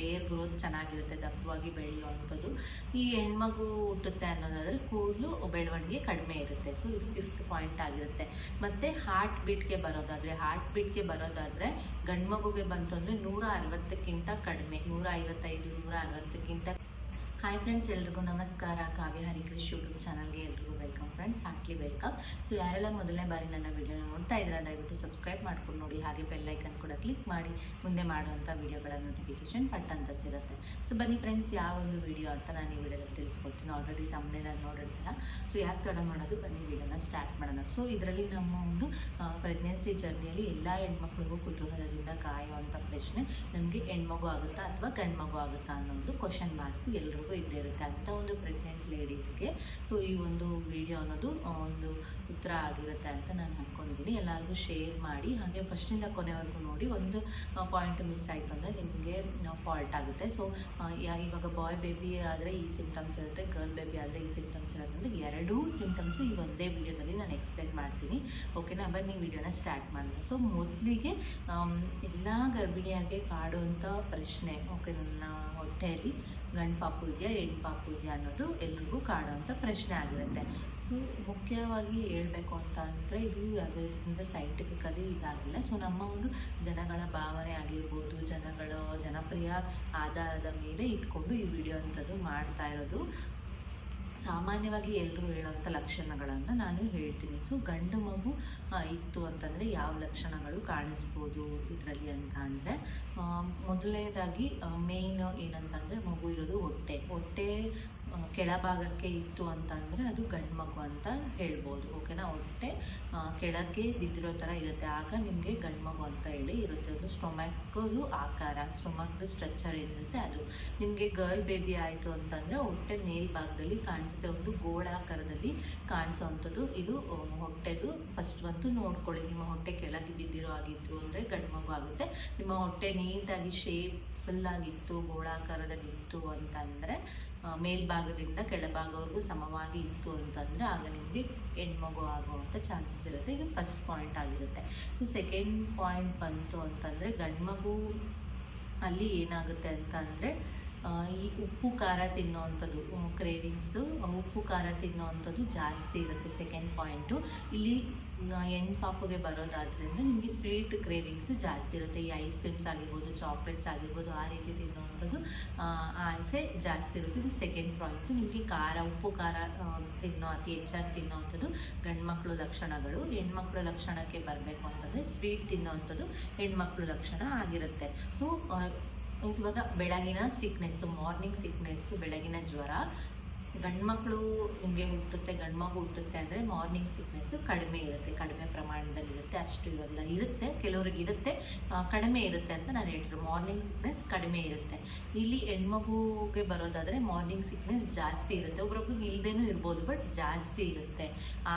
Hair growth ಚೆನ್ನಾಗಿರುತ್ತೆ, ದಪ್ಪವಾಗಿ ಬೆಳೆಯುವಂಥದ್ದು. ಈ ಹೆಣ್ಮಗು ಹುಟ್ಟುತ್ತೆ ಅನ್ನೋದಾದರೆ ಕೂದಲು ಬೆಳವಣಿಗೆ ಕಡಿಮೆ ಇರುತ್ತೆ. ಸೊ ಇದು 5th ಪಾಯಿಂಟ್ ಆಗಿರುತ್ತೆ. ಮತ್ತು ಹಾರ್ಟ್ ಬೀಟ್ಗೆ ಬರೋದಾದರೆ ಗಂಡು ಮಗುಗೆ ಬಂತು ಅಂದರೆ 160ಕ್ಕಿಂತ ಕಡಿಮೆ, 155 160ಕ್ಕಿಂತ. ಹಾಯ್ ಫ್ರೆಂಡ್ಸ್, ಎಲ್ರಿಗೂ ನಮಸ್ಕಾರ. ಕಾವ್ಯ ಹರಿಕೃಷ್ ಯೂಟ್ಯೂಬ್ ಚಾನಲ್ಗೆ ಎಲ್ರಿಗೂ welcome friends, heartly welcome. So ಯಾರೆಲ್ಲ ಮೊದಲನೇ ಬಾರಿ ನನ್ನ ವಿಡಿಯೋನ ನೋಡ್ತಾ ಇದ್ದೀರಾ ದಯವಿಟ್ಟು ಸಬ್ಸ್ಕ್ರೈಬ್ ಮಾಡ್ಕೊಂಡು ನೋಡಿ, ಹಾಗೆ ಬೆಲ್ ಐಕನ್ ಕೂಡ ಕ್ಲಿಕ್ ಮಾಡಿ ಮುಂದೆ ಮಾಡುವಂಥ ವಿಡಿಯೋಗಳ ನೋಟಿಫಿಕೇಶನ್ ಪಟ್ ಅಂತ ಸಿಗುತ್ತೆ. ಸೊ ಬನ್ನಿ ಫ್ರೆಂಡ್ಸ್, ಯಾವ ಒಂದು ವಿಡಿಯೋ ಅಂತ ನಾನು ಈ ವಿಡಿಯೋದಲ್ಲಿ ತಿಳಿಸ್ಕೊಡ್ತೀನಿ. ಆಲ್ರೆಡಿ ತಮ್ಮನೇಲಿ ನೋಡಿರ್ತೀರ. ಸೊ ಯಾಕೆ ತಡ ಮಾಡೋದು, ಬನ್ನಿ ವಿಡಿಯೋನ ಸ್ಟಾರ್ಟ್ ಮಾಡೋಣ. ಸೊ ಇದರಲ್ಲಿ ನಮ್ಮ ಒಂದು ಪ್ರೆಗ್ನೆನ್ಸಿ ಜರ್ನಿಯಲ್ಲಿ ಎಲ್ಲ ಹೆಣ್ಮಕ್ಳಿಗೂ ಕುತೂಹಲದಿಂದ ಕಾಯುವಂಥ ಪ್ರಶ್ನೆ, ನಮಗೆ ಹೆಣ್ಮಗು ಆಗುತ್ತಾ ಅಥವಾ ಗಂಡು ಮಗು ಆಗುತ್ತಾ ಅನ್ನೋದು ಕ್ವಶನ್ ಮಾರ್ಕ್ ಎಲ್ರಿಗೂ ಇದ್ದೇ ಇರುತ್ತೆ ಅಂಥ ಒಂದು ಪ್ರೆಗ್ನೆಂಟ್ ಲೇಡೀಸ್ಗೆ. ಸೊ ಈ ಒಂದು ವಿಡಿಯೋ ಅನ್ನೋದು ಒಂದು ಉತ್ತರ ಆಗಿರುತ್ತೆ ಅಂತ ನಾನು ಅಂದ್ಕೊಂಡಿದ್ದೀನಿ. ಎಲ್ಲರಿಗೂ ಶೇರ್ ಮಾಡಿ, ಹಾಗೆ ಫಸ್ಟಿಂದ ಕೊನೆವರೆಗೂ ನೋಡಿ. ಒಂದು ಪಾಯಿಂಟ್ ಮಿಸ್ ಆಯಿತು ಅಂದರೆ ನಿಮಗೆ ಫಾಲ್ಟ್ ಆಗುತ್ತೆ. ಸೊ ಇವಾಗ ಬಾಯ್ ಬೇಬಿ ಆದರೆ ಈ ಸಿಂಪ್ಟಮ್ಸ್ ಇರುತ್ತೆ, ಗರ್ಲ್ ಬೇಬಿ ಆದರೆ ಈ ಸಿಂಪ್ಟಮ್ಸ್ ಇರುತ್ತೆ ಅಂದರೆ ಎರಡೂ ಸಿಂಪ್ಟಮ್ಸು ಈ ಒಂದೇ ವಿಡಿಯೋದಲ್ಲಿ ನಾನು ಎಕ್ಸ್ಪ್ಲೇನ್ ಮಾಡ್ತೀನಿ. ಓಕೆನಾ, ಬನ್ನಿ ವಿಡಿಯೋನ ಸ್ಟಾರ್ಟ್ ಮಾಡೋಣ. ಸೊ ಮೊದಲಿಗೆ ಎಲ್ಲ ಗರ್ಭಿಣಿಯಾಗೆ ಕಾಡುವಂಥ ಪ್ರಶ್ನೆ, ಓಕೆ, ನನ್ನ ಹೊಟ್ಟೆಯಲ್ಲಿ ಗಂಡು ಪಾಪು ಇದೆಯಾ ಹೆಣ್ಣು ಪಾಪು ಇದೆಯಾ ಅನ್ನೋದು ಎಲ್ರಿಗೂ ಕಾಡುವಂಥ ಪ್ರಶ್ನೆ ಆಗಿರುತ್ತೆ. ಸೊ ಮುಖ್ಯವಾಗಿ ಹೇಳಬೇಕು ಅಂತ ಅಂದರೆ ಇದು ಯಾವುದೇ ರೀತಿಯಿಂದ ಸೈಂಟಿಫಿಕಲಿ ಇದಾಗಿಲ್ಲ. ಸೊ ನಮ್ಮ ಒಂದು ಜನಗಳ ಭಾವನೆ ಆಗಿರ್ಬೋದು, ಜನಪ್ರಿಯ ಆಧಾರದ ಮೇಲೆ ಇಟ್ಕೊಂಡು ಈ ವಿಡಿಯೋ ಅಂಥದ್ದು ಮಾಡ್ತಾ ಇರೋದು. ಸಾಮಾನ್ಯವಾಗಿ ಎಲ್ಲರೂ ಹೇಳೋಂಥ ಲಕ್ಷಣಗಳನ್ನು ನಾನು ಹೇಳ್ತೀನಿ. ಸೊ ಗಂಡು ಮಗು ಇತ್ತು ಅಂತಂದರೆ ಯಾವ ಲಕ್ಷಣಗಳು ಕಾಣಿಸ್ಬೋದು ಇದರಲ್ಲಿ ಅಂತ ಅಂದರೆ, ಮೊದಲನೇದಾಗಿ ಮೇಯ್ನ್ ಏನಂತಂದರೆ ಮಗು ಇರೋದು ಹೊಟ್ಟೆ ಕೆಳಭಾಗಕ್ಕೆ ಇತ್ತು ಅಂತಂದರೆ ಅದು ಗಂಡು ಮಗು ಅಂತ ಹೇಳ್ಬೋದು. ಓಕೆನಾ, ಹೊಟ್ಟೆ ಕೆಳಗೆ ಬಿದ್ದಿರೋ ಥರ ಇರುತ್ತೆ, ಆಗ ನಿಮಗೆ ಗಂಡು ಮಗು ಅಂತ ಹೇಳಿ ಇರುತ್ತೆ. ಒಂದು ಸ್ಟೊಮಕ್ದು ಆಕಾರ, ಸ್ಟೊಮಕ್ದು ಸ್ಟ್ರಕ್ಚರ್ ಏನಿರುತ್ತೆ ಅದು. ನಿಮಗೆ ಗರ್ಲ್ ಬೇಬಿ ಆಯಿತು ಅಂತಂದರೆ ಹೊಟ್ಟೆ ಮೇಲ್ಭಾಗದಲ್ಲಿ ಕಾಣಿಸುತ್ತೆ, ಒಂದು ಗೋಳಾಕಾರದಲ್ಲಿ ಕಾಣಿಸೋವಂಥದ್ದು. ಇದು ಹೊಟ್ಟೆದು ಫಸ್ಟ್ ಬಂತು ನೋಡ್ಕೊಳ್ಳಿ. ನಿಮ್ಮ ಹೊಟ್ಟೆ ಕೆಳಗೆ ಬಿದ್ದಿರೋ ಆಗಿತ್ತು ಅಂದರೆ ಗಂಡು ಮಗು ಆಗುತ್ತೆ. ನಿಮ್ಮ ಹೊಟ್ಟೆ ನೀಟಾಗಿ ಶೇಪ್ ಫುಲ್ಲಾಗಿತ್ತು, ಗೋಳಾಕಾರದಲ್ಲಿತ್ತು ಅಂತಂದರೆ, ಮೇಲ್ಭಾಗದಿಂದ ಕೆಳಭಾಗವರೆಗೂ ಸಮವಾಗಿ ಇತ್ತು ಅಂತಂದರೆ ಆಗ ನಿಮಗೆ ಹೆಣ್ಮಗು ಆಗುವಂಥ ಚಾನ್ಸಸ್ ಇರುತ್ತೆ. ಇದು ಫಸ್ಟ್ ಪಾಯಿಂಟ್ ಆಗಿರುತ್ತೆ. ಸೊ ಸೆಕೆಂಡ್ ಪಾಯಿಂಟ್ ಬಂತು ಅಂತಂದರೆ ಗಂಡು ಮಗು ಅಲ್ಲಿ ಏನಾಗುತ್ತೆ ಅಂತ ಅಂದರೆ ಈ ಉಪ್ಪು ಖಾರ ತಿನ್ನೋವಂಥದ್ದು ಕ್ರೇವಿಂಗ್ಸು, ಉಪ್ಪು ಖಾರ ತಿನ್ನೋವಂಥದ್ದು ಜಾಸ್ತಿ ಇರುತ್ತೆ. ಸೆಕೆಂಡ್ ಪಾಯಿಂಟು ಇಲ್ಲಿ ಹೆಣ್ಣು ಪಾಪುಗೆ ಬರೋದಾದ್ರಿಂದ ನಿಮಗೆ ಸ್ವೀಟ್ ಕ್ರೇವಿಂಗ್ಸು ಜಾಸ್ತಿ ಇರುತ್ತೆ. ಈ ಐಸ್ ಕ್ರೀಮ್ಸ್ ಆಗಿರ್ಬೋದು, ಚಾಕ್ಲೇಟ್ಸ್ ಆಗಿರ್ಬೋದು, ಆ ರೀತಿ ತಿನ್ನೋವಂಥದ್ದು ಆಸೆ ಜಾಸ್ತಿ ಇರುತ್ತೆ. ಇದು ಸೆಕೆಂಡ್ ಪಾಯಿಂಟ್ಸು. ನಿಮಗೆ ಉಪ್ಪು ಖಾರ ಅತಿ ಹೆಚ್ಚಾಗಿ ತಿನ್ನೋವಂಥದ್ದು ಗಂಡು ಮಕ್ಕಳು ಲಕ್ಷಣಗಳು. ಹೆಣ್ಮಕ್ಳು ಲಕ್ಷಣಕ್ಕೆ ಬರಬೇಕು ಅಂತಂದರೆ ಸ್ವೀಟ್ ತಿನ್ನೋವಂಥದ್ದು ಹೆಣ್ಮಕ್ಳು ಲಕ್ಷಣ ಆಗಿರುತ್ತೆ. ಸೊ ಇವಾಗ ಬೆಳಗಿನ ಸಿಕ್ನೆಸ್ಸು, ಮಾರ್ನಿಂಗ್ ಸಿಕ್ನೆಸ್ಸು, ಬೆಳಗಿನ ಜ್ವರ ಗಂಡು ಮಕ್ಕಳು ನಿಮಗೆ ಗಂಡು ಮಗು ಹುಟ್ಟುತ್ತೆ ಅಂದರೆ ಮಾರ್ನಿಂಗ್ ಸಿಕ್ನೆಸ್ಸು ಕಡಿಮೆ ಇರುತ್ತೆ, ಕಡಿಮೆ ಪ್ರಮಾಣದಲ್ಲಿರುತ್ತೆ. ಅಷ್ಟು ಇರೋದಿಲ್ಲ, ಇರುತ್ತೆ, ಕೆಲವ್ರಿಗೆ ಇರುತ್ತೆ, ಕಡಿಮೆ ಇರುತ್ತೆ ಅಂತ ನಾನು ಹೇಳ್ತೀನಿ. ಮಾರ್ನಿಂಗ್ ಸಿಕ್ನೆಸ್ ಕಡಿಮೆ ಇರುತ್ತೆ. ಇಲ್ಲಿ ಹೆಣ್ಮಗುಗೆ ಬರೋದಾದರೆ ಮಾರ್ನಿಂಗ್ ಸಿಕ್ನೆಸ್ ಜಾಸ್ತಿ ಇರುತ್ತೆ, ಒಬ್ರೊಬ್ರಿಗೆ ಇಲ್ಲದೇನೂ ಇರ್ಬೋದು, ಬಟ್ ಜಾಸ್ತಿ ಇರುತ್ತೆ.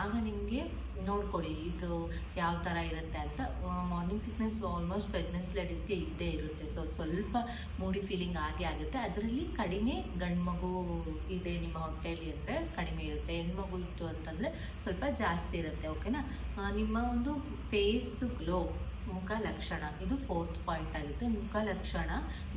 ಆಗ ನಿಮಗೆ ನೋಡ್ಕೊಳ್ಳಿ ಇದು ಯಾವ ಥರ ಇರುತ್ತೆ ಅಂತ. ಮಾರ್ನಿಂಗ್ ಸಿಕ್ನೆಸ್ ಆಲ್ಮೋಸ್ಟ್ ಪ್ರೆಗ್ನೆನ್ಸಿ ಲೇಡೀಸ್ಗೆ ಇದ್ದೇ ಇರುತ್ತೆ. ಸ್ವಲ್ಪ ಮೂಡಿ ಫೀಲಿಂಗ್ ಆಗುತ್ತೆ. ಅದರಲ್ಲಿ ಕಡಿಮೆ ಗಂಡು ಮಗು ಇದೆ ನಿಮ್ಮ ಹೊಟ್ಟೆಯಲ್ಲಿ ಅಂದರೆ ಕಡಿಮೆ ಇರುತ್ತೆ. ಹೆಣ್ಮಗು ಇತ್ತು ಅಂತಂದರೆ ಸ್ವಲ್ಪ ಜಾಸ್ತಿ ಇರುತ್ತೆ. ಓಕೆನಾ, ನಿಮ್ಮ ಒಂದು ಫೇಸ್ ಗ್ಲೋ, ಮುಖ ಲಕ್ಷಣ, ಇದು 4th ಪಾಯಿಂಟ್ ಆಗುತ್ತೆ. ಮುಖ ಲಕ್ಷಣ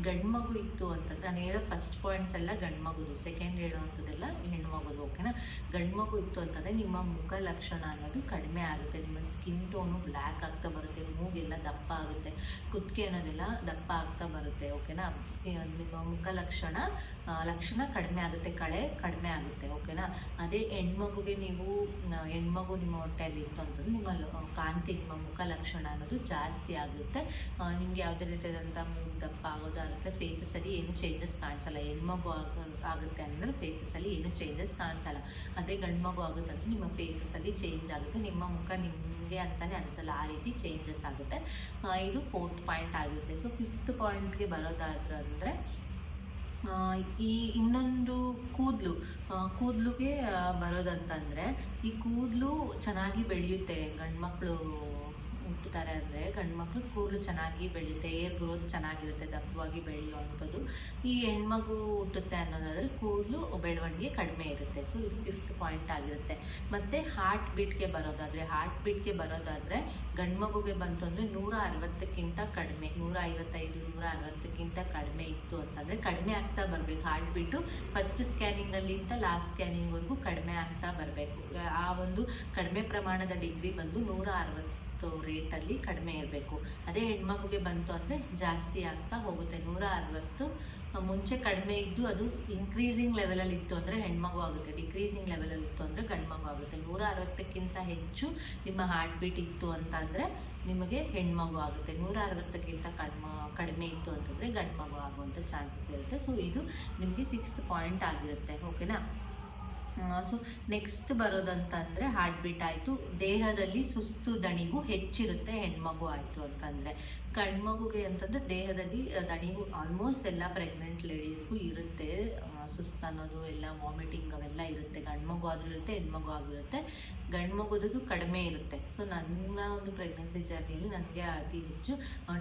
ಗಂಡು ಮಗು ಇತ್ತು ಅಂತಂದರೆ, ನಾನು ಹೇಳೋ ಫಸ್ಟ್ ಪಾಯಿಂಟ್ಸ್ ಎಲ್ಲ ಗಂಡು ಮಗುದು, ಸೆಕೆಂಡ್ ಹೇಳುವಂಥದ್ದೆಲ್ಲ ಹೆಣ್ಣು ಮಗುದು. ಓಕೆನಾ, ಗಂಡು ಮಗು ಇತ್ತು ಅಂತಂದರೆ ನಿಮ್ಮ ಮುಖ ಲಕ್ಷಣ ಅನ್ನೋದು ಕಡಿಮೆ ಆಗುತ್ತೆ. ನಿಮ್ಮ ಸ್ಕಿನ್ ಟೋನು ಬ್ಲ್ಯಾಕ್ ಆಗ್ತಾ ಬರುತ್ತೆ, ಮೂಗೆಲ್ಲ ದಪ್ಪ ಆಗುತ್ತೆ, ಕುತ್ತಿಗೆ ಅನ್ನೋದೆಲ್ಲ ದಪ್ಪ ಆಗ್ತಾ ಬರುತ್ತೆ. ಓಕೆನಾ, ನಿಮ್ಮ ಮುಖ ಲಕ್ಷಣ ಕಡಿಮೆ ಆಗುತ್ತೆ, ಕಡಿಮೆ ಆಗುತ್ತೆ. ಓಕೆನಾ, ಅದೇ ಹೆಣ್ಮಗುಗೆ ಹೆಣ್ಮಗು ನಿಮ್ಮ ಹೊಟ್ಟೆಯಲ್ಲಿ ಇತ್ತು ಅಂತಂದ್ರೆ ನಿಮ್ಮ ಕಾಂತಿ, ನಿಮ್ಮ ಮುಖ ಲಕ್ಷಣ ಅನ್ನೋದು ಜಾಸ್ತಿ ಆಗುತ್ತೆ. ನಿಮಗೆ ಯಾವುದೇ ರೀತಿಯಾದಂಥ ಮೂಗು ದಪ್ಪ ಆಗೋದಾಗುತ್ತೆ. ಫೇಸಸ್ಸಲ್ಲಿ ಏನು ಚೇಂಜಸ್ ಕಾಣಿಸಲ್ಲ. ಹೆಣ್ಮಗು ಆಗುತ್ತೆ ಅಂದರೆ ಫೇಸಸ್ಸಲ್ಲಿ ಏನು ಚೇಂಜಸ್ ಕಾಣಿಸಲ್ಲ. ಅದೇ ಗಂಡು ಮಗು ಆಗುತ್ತೆ ಅಂದರೆ ನಿಮ್ಮ ಫೇಸಸ್ಸಲ್ಲಿ ಚೇಂಜ್ ಆಗುತ್ತೆ, ನಿಮ್ಮ ಮುಖ ನಿಮಗೆ ಅಂತಲೇ ಅನಿಸಲ್ಲ, ಆ ರೀತಿ ಚೇಂಜಸ್ ಆಗುತ್ತೆ. ಇದು 4th ಪಾಯಿಂಟ್ ಆಗುತ್ತೆ. ಸೊ 5th ಪಾಯಿಂಟ್ಗೆ ಬರೋದಾದ್ರೆ ಈ ಇನ್ನೊಂದು ಕೂದಲುಗೆ ಬರೋದಂತಂದರೆ, ಈ ಕೂದಲು ಚೆನ್ನಾಗಿ ಬೆಳೆಯುತ್ತೆ ಗಂಡು ಮಕ್ಕಳು ಹುಟ್ಟುತ್ತಾರೆ ಅಂದರೆ ಗಂಡು ಮಕ್ಕಳು ಕೂದಲು ಚೆನ್ನಾಗಿ ಬೆಳೆಯುತ್ತೆ, ಏರ್ ಗ್ರೋತ್ ಚೆನ್ನಾಗಿರುತ್ತೆ, ದಪ್ಪವಾಗಿ ಬೆಳೆಯುವಂಥದ್ದು. ಈ ಹೆಣ್ಮಗು ಹುಟ್ಟುತ್ತೆ ಅನ್ನೋದಾದರೆ ಕೂದಲು ಬೆಳವಣಿಗೆ ಕಡಿಮೆ ಇರುತ್ತೆ. ಸೊ ಇದು 5th ಪಾಯಿಂಟ್ ಆಗಿರುತ್ತೆ. ಮತ್ತು ಹಾರ್ಟ್ ಬೀಟ್ಗೆ ಬರೋದಾದರೆ ಗಂಡು ಮಗುಗೆ ಬಂತು ಅಂದರೆ 160ಕ್ಕಿಂತ ಕಡಿಮೆ, 155 160ಕ್ಕಿಂತ ಕಡಿಮೆ ಇತ್ತು ಅಂತಂದರೆ ಕಡಿಮೆ ಆಗ್ತಾ ಬರಬೇಕು. ಹಾರ್ಟ್ ಬೀಟು ಫಸ್ಟ್ ಸ್ಕ್ಯಾನಿಂಗಲ್ಲಿಂದ ಲಾಸ್ಟ್ ಸ್ಕ್ಯಾನಿಂಗ್ವರೆಗೂ ಕಡಿಮೆ ಆಗ್ತಾ ಬರಬೇಕು. ಆ ಒಂದು ಕಡಿಮೆ ಪ್ರಮಾಣದ ಡಿಗ್ರಿ ಬಂದು 160 ರೇಟಲ್ಲಿ ಕಡಿಮೆ ಇರಬೇಕು. ಅದೇ ಹೆಣ್ಮಗುಗೆ ಬಂತು ಅಂದರೆ ಜಾಸ್ತಿ ಆಗ್ತಾ ಹೋಗುತ್ತೆ. 160 ಮುಂಚೆ ಕಡಿಮೆ ಇದ್ದು ಅದು ಇನ್ಕ್ರೀಸಿಂಗ್ ಲೆವೆಲಲ್ಲಿ ಇತ್ತು ಅಂದರೆ ಹೆಣ್ಮಗು ಆಗುತ್ತೆ, ಡಿಕ್ರೀಸಿಂಗ್ ಲೆವೆಲಲ್ಲಿ ಇತ್ತು ಅಂದರೆ ಗಂಡು ಮಗು ಆಗುತ್ತೆ. 160ಕ್ಕಿಂತ ಹೆಚ್ಚು ನಿಮ್ಮ ಹಾರ್ಟ್ ಬೀಟ್ ಇತ್ತು ಅಂತ ಅಂದರೆ ನಿಮಗೆ ಹೆಣ್ಮಗು ಆಗುತ್ತೆ. 160ಕ್ಕಿಂತ ಕಡಿಮೆ ಇತ್ತು ಅಂತಂದರೆ ಗಂಡು ಮಗು ಆಗುವಂಥ ಚಾನ್ಸಸ್ ಇರುತ್ತೆ. ಸೊ ಇದು ನಿಮಗೆ 6th ಪಾಯಿಂಟ್ ಆಗಿರುತ್ತೆ. ಓಕೆನಾ. ಸೊ ನೆಕ್ಸ್ಟ್ ಬರೋದಂತಂದರೆ ಹಾರ್ಟ್ ಬೀಟ್ ಆಯಿತು. ದೇಹದಲ್ಲಿ ಸುಸ್ತು ದಣಿವು ಹೆಚ್ಚಿರುತ್ತೆ ಹೆಣ್ಮಗು ಆಯಿತು ಅಂತಂದರೆ. ಗಂಡು ಮಗುಗೆ ಅಂತಂದರೆ ದೇಹದಲ್ಲಿ ದಣಿವು ಆಲ್ಮೋಸ್ಟ್ ಎಲ್ಲ ಪ್ರೆಗ್ನೆಂಟ್ ಲೇಡೀಸ್ಗೂ ಇರುತ್ತೆ. ಸುಸ್ತು ಅನ್ನೋದು ಎಲ್ಲ ವಾಮಿಟಿಂಗ್ ಅವೆಲ್ಲ ಇರುತ್ತೆ. ಗಂಡು ಮಗು ಆದರೂ ಇರುತ್ತೆ, ಹೆಣ್ಮಗು ಆಗಿರುತ್ತೆ. ಗಂಡು ಮಗುದು ಕಡಿಮೆ ಇರುತ್ತೆ. ಸೊ ನನ್ನ ಒಂದು ಪ್ರೆಗ್ನೆನ್ಸಿ ಜರ್ನಿಯಲ್ಲಿ ನನಗೆ ಅತಿ ಹೆಚ್ಚು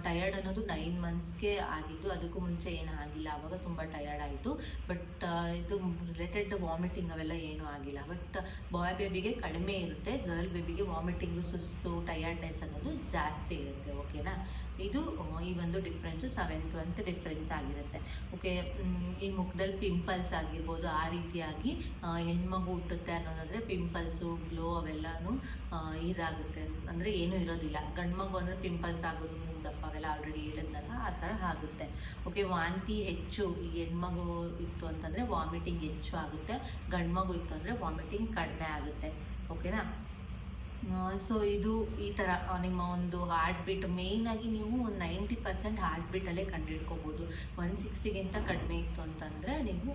ಟಯರ್ಡ್ ಅನ್ನೋದು 9 ಮಂತ್ಸ್ಗೆ ಆಗಿದ್ದು. ಅದಕ್ಕೂ ಮುಂಚೆ ಏನೂ ಆಗಿಲ್ಲ, ಆವಾಗ ತುಂಬ ಟಯರ್ಡ್ ಆಯಿತು. ಬಟ್ ಇದು ರಿಲೇಟೆಡ್ ವಾಮಿಟಿಂಗ್ ಅವೆಲ್ಲ ಏನೂ ಆಗಿಲ್ಲ. ಬಟ್ ಬಾಯ್ ಬೇಬಿಗೆ ಕಡಿಮೆ ಇರುತ್ತೆ, ಗರ್ಲ್ ಬೇಬಿಗೆ ವಾಮಿಟಿಂಗು, ಸುಸ್ತು, ಟಯರ್ಡ್ನೆಸ್ ಅನ್ನೋದು ಜಾಸ್ತಿ ಇರುತ್ತೆ. ಓಕೆನಾ. ಇದು ಈ ಒಂದು ಡಿಫ್ರೆನ್ಸು 7th ಅಂತ ಡಿಫ್ರೆನ್ಸ್ ಆಗಿರುತ್ತೆ. ಓಕೆ. ಈ ಮುಖದಲ್ಲಿ ಪಿಂಪಲ್ಸ್ ಆಗಿರ್ಬೋದು, ಆ ರೀತಿಯಾಗಿ ಹೆಣ್ಮಗು ಹುಟ್ಟುತ್ತೆ ಅನ್ನೋದಾದರೆ ಪಿಂಪಲ್ಸು, ಗ್ಲೋ ಅವೆಲ್ಲನೂ ಇದಾಗುತ್ತೆ, ಅಂದರೆ ಏನೂ ಇರೋದಿಲ್ಲ. ಗಂಡು ಮಗು ಅಂದರೆ ಪಿಂಪಲ್ಸ್ ಆಗೋದು, ದಪ್ಪ ಅವೆಲ್ಲ ಆಲ್ರೆಡಿ ಹೇಳಿದ್ನಲ್ಲ, ಆ ಥರ ಆಗುತ್ತೆ. ಓಕೆ. ವಾಂತಿ ಹೆಚ್ಚು ಈ ಹೆಣ್ಮಗು ಇತ್ತು ಅಂತಂದರೆ ವಾಮಿಟಿಂಗ್ ಹೆಚ್ಚು ಆಗುತ್ತೆ, ಗಂಡು ಮಗು ಇತ್ತು ಅಂದರೆ ವಾಮಿಟಿಂಗ್ ಕಡಿಮೆ ಆಗುತ್ತೆ. ಓಕೆನಾ. ಸೊ ಇದು ಈ ಥರ ನಿಮ್ಮ ಒಂದು ಹಾರ್ಟ್ ಬೀಟ್ ಮೇಯ್ನಾಗಿ ನೀವು ಒಂದು 90% ಹಾರ್ಟ್ ಬೀಟಲ್ಲೇ ಕಂಡುಹಿಡ್ಕೋಬೋದು. 160ಗಿಂತ ಕಡಿಮೆ ಇತ್ತು ಅಂತಂದರೆ ನೀವು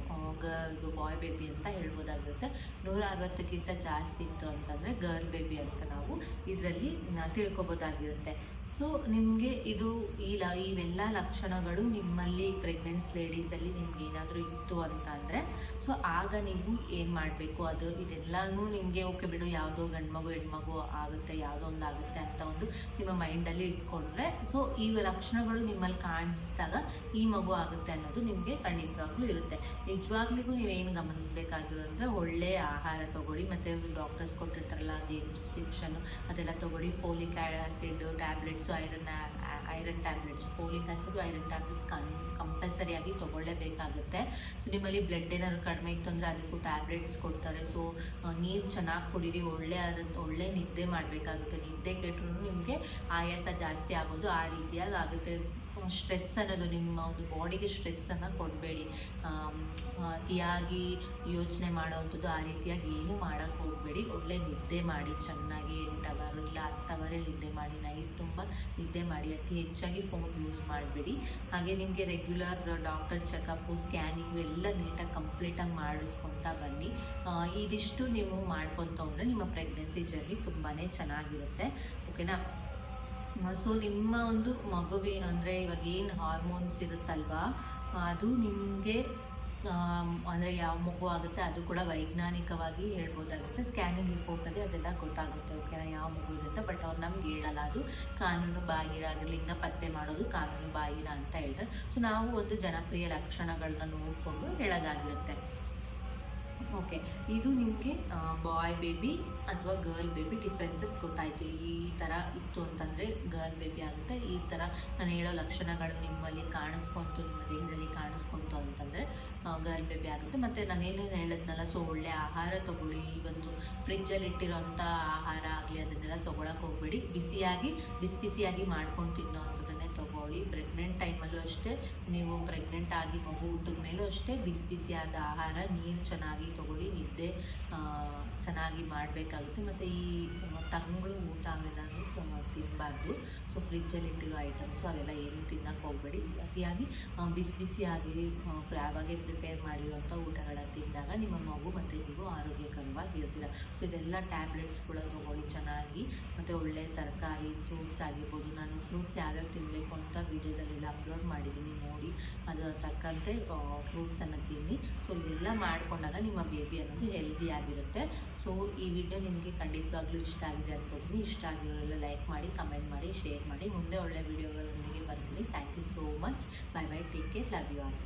ಇದು ಬಾಯ್ ಬೇಬಿ ಅಂತ ಹೇಳ್ಬೋದಾಗಿರುತ್ತೆ. 160ಕ್ಕಿಂತ ಜಾಸ್ತಿ ಇತ್ತು ಅಂತಂದರೆ ಗರ್ಲ್ ಬೇಬಿ ಅಂತ ನಾವು ಇದರಲ್ಲಿ ತಿಳ್ಕೊಬೋದಾಗಿರುತ್ತೆ. ಸೊ ನಿಮಗೆ ಇದು ಇವೆಲ್ಲ ಲಕ್ಷಣಗಳು ನಿಮ್ಮಲ್ಲಿ ಪ್ರೆಗ್ನೆನ್ಸಿ ಲೇಡೀಸಲ್ಲಿ ನಿಮ್ಗೆ ಏನಾದರೂ ಇತ್ತು ಅಂತ ಅಂದರೆ ಸೊ ಆಗ ನೀವು ಏನು ಮಾಡಬೇಕು, ಇದೆಲ್ಲನೂ ನಿಮಗೆ ಓಕೆ ಬಿಡು, ಯಾವುದೋ ಗಂಡು ಮಗು ಹೆಣ್ಮಗು ಆಗುತ್ತೆ, ಯಾವುದೋ ಒಂದು ಆಗುತ್ತೆ ಅಂತ ಒಂದು ನಿಮ್ಮ ಮೈಂಡಲ್ಲಿ ಇಟ್ಕೊಂಡ್ರೆ ಸೊ ಈ ಲಕ್ಷಣಗಳು ನಿಮ್ಮಲ್ಲಿ ಕಾಣಿಸಿದಾಗ ಈ ಮಗು ಆಗುತ್ತೆ ಅನ್ನೋದು ನಿಮಗೆ ಖಂಡಿತವಾಗ್ಲೂ ಇರುತ್ತೆ. ನಿಜವಾಗ್ಲಿಗೂ ನೀವೇನು ಗಮನಿಸಬೇಕಾಗಿರೋ ಅಂದರೆ ಒಳ್ಳೆಯ ಆಹಾರ ತೊಗೊಳ್ಳಿ, ಮತ್ತು ಡಾಕ್ಟರ್ಸ್ ಕೊಟ್ಟಿರ್ತಾರಲ್ಲ ಅದೇನು ಪ್ರಿಸ್ಕ್ರಿಪ್ಷನ್ನು ಅದೆಲ್ಲ ತೊಗೊಳ್ಳಿ. Folic acid tablets, iron tablets, folic acid, iron tablet ಕಂಪಲ್ಸರಿಯಾಗಿ ತೊಗೊಳ್ಳೇಬೇಕಾಗುತ್ತೆ. ಸೊ ನಿಮ್ಮಲ್ಲಿ ಬ್ಲಡ್ ಏನಾದ್ರು ಕಡಿಮೆ ಇತ್ತು ಅಂದರೆ ಅದಕ್ಕೂ ಟ್ಯಾಬ್ಲೆಟ್ಸ್ ಕೊಡ್ತಾರೆ. ಸೊ ನೀರು ಚೆನ್ನಾಗಿ ಕುಡೀರಿ, ಒಳ್ಳೆ ನಿದ್ದೆ ಮಾಡಬೇಕಾಗುತ್ತೆ. ನಿದ್ದೆ ಕೆಟ್ಟರು ನಿಮಗೆ ಆಯಾಸ ಜಾಸ್ತಿ ಆಗೋದು ಆ ರೀತಿಯಾಗಿ ಆಗುತ್ತೆ. ಸ್ಟ್ರೆಸ್ ಅನ್ನೋದು ನಿಮ್ಮ ಒಂದು ಬಾಡಿಗೆ ಸ್ಟ್ರೆಸ್ಸನ್ನು ಕೊಡಬೇಡಿ. ಅತಿಯಾಗಿ ಯೋಚನೆ ಮಾಡೋವಂಥದ್ದು ಆ ರೀತಿಯಾಗಿ ಏನೂ ಮಾಡೋಕ್ಕೆ ಹೋಗಬೇಡಿ. ಒಳ್ಳೆ ನಿದ್ದೆ ಮಾಡಿ, ಚೆನ್ನಾಗಿ 8 ಅವರ್ ಇಲ್ಲ 10 ಅವರೇ ನಿದ್ದೆ ಮಾಡಿ, ನೈಟ್ ತುಂಬ ನಿದ್ದೆ ಮಾಡಿ. ಅತಿ ಹೆಚ್ಚಾಗಿ ಫೋನ್ ಯೂಸ್ ಮಾಡಬೇಡಿ. ಹಾಗೆ ನಿಮಗೆ ರೆಗ್ಯುಲರ್ ಡಾಕ್ಟರ್ ಚೆಕಪ್ಪು, ಸ್ಕ್ಯಾನಿಂಗು ಎಲ್ಲ ನೀಟಾಗಿ ಕಂಪ್ಲೀಟಾಗಿ ಮಾಡಿಸ್ಕೊತಾ ಬನ್ನಿ. ಇದಿಷ್ಟು ನೀವು ಮಾಡ್ಕೊತ ಹೋದರೆ ನಿಮ್ಮ ಪ್ರೆಗ್ನೆನ್ಸಿ ಜರ್ನಿ ತುಂಬಾ ಚೆನ್ನಾಗಿರುತ್ತೆ. ಓಕೆನಾ. ಸೊ ನಿಮ್ಮ ಒಂದು ಮಗುವಿ ಅಂದರೆ ಇವಾಗ ಏನು ಹಾರ್ಮೋನ್ಸ್ ಇರುತ್ತಲ್ವಾ ಅದು ನಿಮಗೆ ಅಂದರೆ ಯಾವ ಮಗು ಆಗುತ್ತೆ ಅದು ಕೂಡ ವೈಜ್ಞಾನಿಕವಾಗಿ ಹೇಳ್ಬೋದಾಗುತ್ತೆ. ಸ್ಕ್ಯಾನಿಂಗ್ ರಿಪೋರ್ಟಲ್ಲಿ ಅದೆಲ್ಲ ಗೊತ್ತಾಗುತ್ತೆ. ಓಕೆನಾ, ಯಾವ ಮಗು ಇರುತ್ತೆ. ಬಟ್ ಅವ್ರು ನಮ್ಗೆ ಹೇಳಲ್ಲ, ಅದು ಕಾನೂನು ಬಾಹಿರ ಲಿಂಗ ಪತ್ತೆ ಮಾಡೋದು ಕಾನೂನು ಬಾಹಿರ ಅಂತ ಹೇಳ್ತಾರೆ. ಸೊ ನಾವು ಒಂದು ಜನಪ್ರಿಯ ಲಕ್ಷಣಗಳನ್ನ ನೋಡಿಕೊಂಡು ಹೇಳೋದಾಗಿರುತ್ತೆ. ಓಕೆ, ಇದು ನಿಮಗೆ ಬಾಯ್ ಬೇಬಿ ಅಥವಾ ಗರ್ಲ್ ಬೇಬಿ ಡಿಫ್ರೆನ್ಸಸ್ ಗೊತ್ತಾಯಿತು. ಈ ಥರ ಇತ್ತು ಅಂತಂದರೆ ಗರ್ಲ್ ಬೇಬಿ ಆಗುತ್ತೆ. ಈ ಥರ ನಾನು ಹೇಳೋ ಲಕ್ಷಣಗಳು ನಿಮ್ಮಲ್ಲಿ ಕಾಣಿಸ್ಕೊಂತು, ನಿಮ್ಮ ದೇಹದಲ್ಲಿ ಕಾಣಿಸ್ಕೊಂತು ಅಂತಂದರೆ ಗರ್ಲ್ ಬೇಬಿ ಆಗುತ್ತೆ. ಮತ್ತು ನಾನೇನೇನು ಹೇಳಿದ್ನಲ್ಲ, ಸೊ ಒಳ್ಳೆ ಆಹಾರ ತೊಗೊಳ್ಳಿ. ಒಂದು ಫ್ರಿಜ್ಜಲ್ಲಿ ಇಟ್ಟಿರೋಂಥ ಆಹಾರ ಆಗಲಿ ಅದನ್ನೆಲ್ಲ ತೊಗೊಳಕ್ಕೆ ಹೋಗಬೇಡಿ. ಬಿಸಿಯಾಗಿ ಮಾಡ್ಕೊಂಡು ತಿನ್ನೋ ಅಂಥದ್ದನ್ನೇ ತೊಗೊಳ್ಳಿ. ಪ್ರೆಗ್ನೆಂಟ್ ಟೈಮಲ್ಲೂ ಅಷ್ಟೇ, ನೀವು ಪ್ರೆಗ್ನೆಂಟ್ ಆಗಿ ಮಗು ಹುಟ್ಟಿದ ಮೇಲೂ ಅಷ್ಟೇ ಬಿಸಿಯಾದ ಆಹಾರ, ನೀರು ಚೆನ್ನಾಗಿ ತೊಗೊಳ್ಳಿ, ನಿದ್ದೆ ಚೆನ್ನಾಗಿ ಮಾಡಬೇಕಾಗುತ್ತೆ. ಮತ್ತು ಈ ತಂಗಳು ಊಟ ಅವೆಲ್ಲನೂ ತಿನ್ನಬಾರ್ದು. ಸೊ ಫ್ರಿಜ್ಜಲ್ಲಿ ಇಟ್ಟಿರೋ ಐಟಮ್ಸು ಅವೆಲ್ಲ ಏನು ತಿನ್ನಕ್ಕೆ ಹೋಗಬೇಡಿ. ಅತಿಯಾಗಿ ಬಿಸಿಯಾಗಿ ಯಾವಾಗೇ ಪ್ರಿಪೇರ್ ಮಾಡಿರುವಂಥ ಊಟಗಳನ್ನು ತಿಂದಾಗ ನಿಮ್ಮ ಮಗು ಮತ್ತು ನೀವು ಆರೋಗ್ಯಕರವಾಗಿ ಇರ್ತೀರ. ಸೊ ಇದೆಲ್ಲ ಟ್ಯಾಬ್ಲೆಟ್ಸ್ಗಳು ತೊಗೊಳ್ಳಿ ಚೆನ್ನಾಗಿ. ಮತ್ತು ಒಳ್ಳೆ ತರಕಾರಿ ಫ್ರೂಟ್ಸ್ ಆಗಿರ್ಬೋದು. ನಾನು ಫ್ರೂಟ್ಸ್ ಯಾವ್ಯಾವ ತಿನ್ನಬೇಕು ಅಂತ ವೀಡಿಯೋದಲ್ಲೆಲ್ಲ ಅಪ್ಲೋಡ್ ಮಾಡಿದ್ದೀನಿ, ನೋಡಿ ಅದು ತಕ್ಕಂತೆ ಫ್ರೂಟ್ಸನ್ನು ತಿನ್ನಿ. ಸೊ ಇದೆಲ್ಲ ಮಾಡಿಕೊಂಡಾಗ ನಿಮ್ಮ ಬೇಬಿ ಅನ್ನೋದು ಹೆಲ್ದಿ ಆಗಿರುತ್ತೆ. ಸೊ ಈ ವಿಡಿಯೋ ನಿಮಗೆ ಖಂಡಿತವಾಗ್ಲೂ ಇಷ್ಟ ಆಗಿದೆ ಅನ್ಕೋತೀನಿ. ಇಷ್ಟ ಆಗಿರೋಲ್ಲ ಲೈಕ್ ಮಾಡಿ, ಕಮೆಂಟ್ ಮಾಡಿ, ಶೇರ್ ಮಾಡಿ. ಮುಂದೆ ಒಳ್ಳೆ ವಿಡಿಯೋಗಳೊಂದಿಗೆ ಬರ್ತೀನಿ. Thank you so much. Bye bye, take care, love you all.